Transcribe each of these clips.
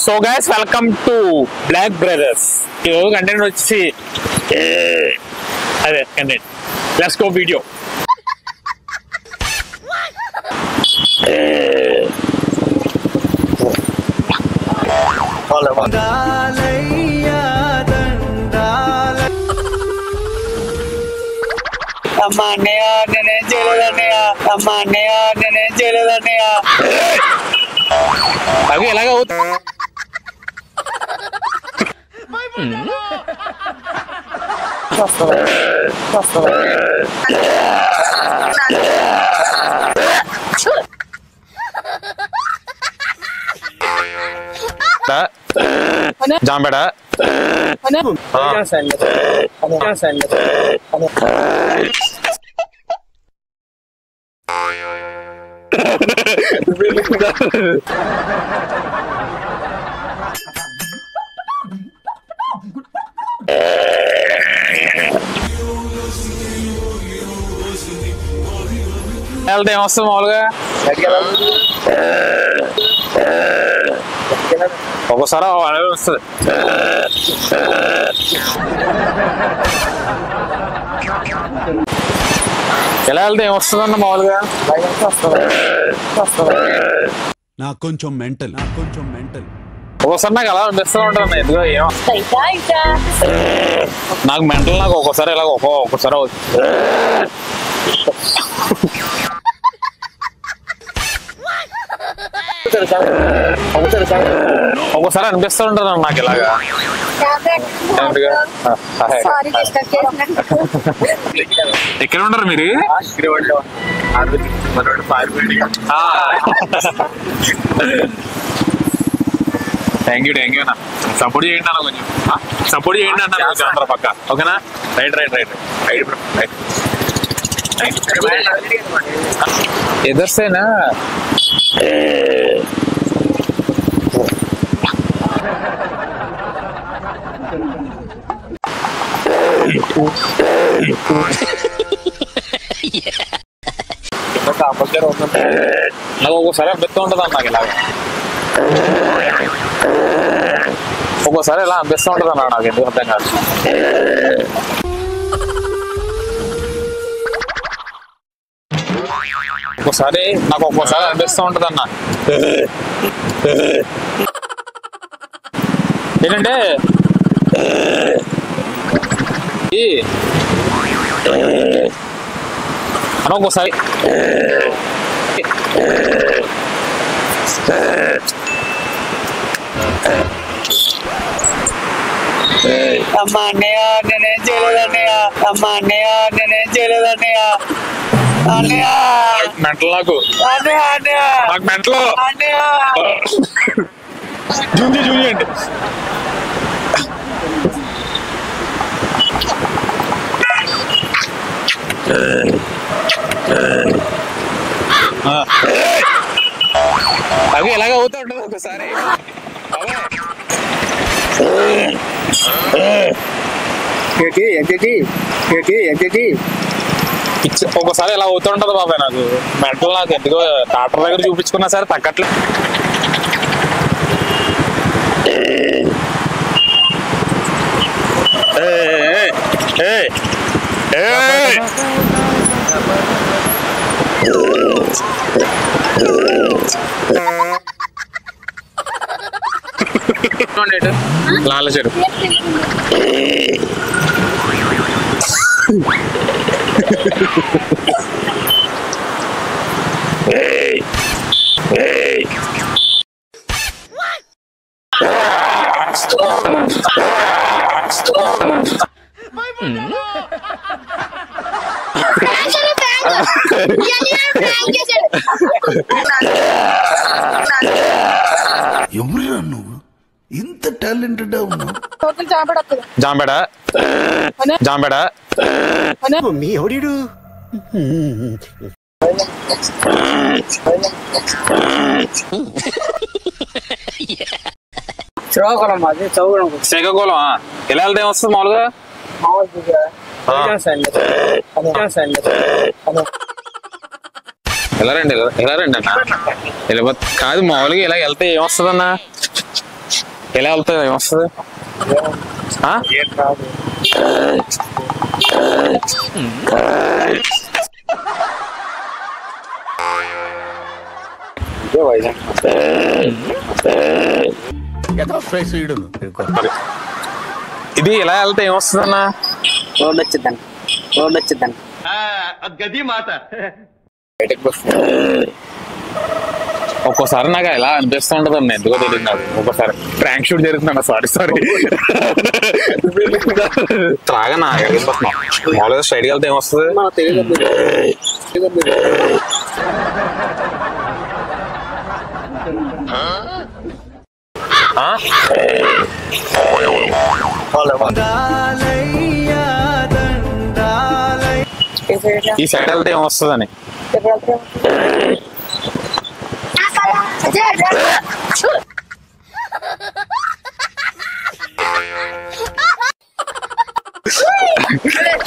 So guys welcome to Black Brothers. ఈరోజు content వచ్చి అదే కంటెంట్. Let's go video. అమ్మా అన్నయ్య నేనేం చేయలేదన్నయ్య. అమ్మా అన్నయ్య నేనేం చేయలేదన్నయ్య. అవి ఎలాగ అవుతుంది? జాంబేడ వెళ్తే ఏమొస్తుంది మామూలుగా? ఒక్కోసారి అలాగే వస్తుంది. ఎలా వెళ్తే ఏమొస్తుందన్న మామూలుగా? నాకు కొంచెం మెంటల్ ఒక్కోసారి నాకు అలా అనిపిస్తూ ఉంటుంది. ఎందుకో ఏమో నాకు మెంటల్. నాకు ఒక్కోసారి ఇలా ఒక్కోసారి ఒక్కోసారి అనిపిస్తూ ఉంటుంది నాకు ఇలాగా. ఎక్కడ ఉంటారు మీరు? థ్యాంక్ యూ అన్న. సపోర్ట్ చేయండి అన్న, కొంచెం సపోర్ట్ చేయండి అన్న కొంచెం అందరూ పక్క. ఓకేనా? రైట్ ఎదర్సేనా? నాకు ఒక్కోసారి అనిపిస్తూ ఉంటుంది అన్న నాకు ఇలాగ. ఒక్కోసారి ఇలా అనిపిస్తూ ఉంటుంది అన్న నాకు. ఎందుకు అర్థం కాదు. ఒక్కోసారి అనిపిస్తూ ఉంటుంది అన్న. ఏంటంటే అన్న ఒక్కోసారి అమ్మా అన్నయ్య నేనేం చేయలేదన్నయ్య. అమ్మా అన్నయ్య నేనేం చేయలేదన్నయ్య. అన్నయ్య మెంటల్ నాకు. అన్నయ్య అన్నయ్య నాకు మెంటల్. అన్నయ్య జూని అంటే అవి ఎలాగ అవుతూ ఉంటుంది ఒకసారి. ఒక్కోసారి ఎలా అవుతూ ఉంటది బాబాయ్ నాకు మెంటల్. నాకు ఎందుకో డాక్టర్ దగ్గర చూపించుకున్నా సరే తగ్గట్లేదు. లాల చెడు ఎవరురా నువ్వు? ఇంత టాలెంటెడ్ ఉన్నావు. జాంబేడ మీ ఎవడు? శ్రీకాకుళం. ఎలా వెళ్తే ఏమొస్తుంది మామూలుగా? ఎలా రండి అన్న. కాదు మామూలుగా ఇలా వెళ్తే ఏమొస్తుంది అన్న? ఎలా వెళ్తుంది ఏమొస్తుంది ఇది ఎలా వెళ్తే ఏమొస్తుంది అన్న రోడ్ వచ్చిందని గది మాట ఒక్కోసారి నాకు ఎలా అనిపిస్తూ ఉంటుంది అన్న ఎందుకో తెలియదు నాకు ఒక్కోసారి ప్రాంక్ షూట్ జరుగుతుందన్న సారీ త్రాగా నా మామూలుగా స్ట్రైట్కి వెళ్తే ఏమొస్తుంది ఈ సైడ్ వెళ్తే ఏమొస్తుందని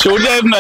షూట్ చేస్తున్నా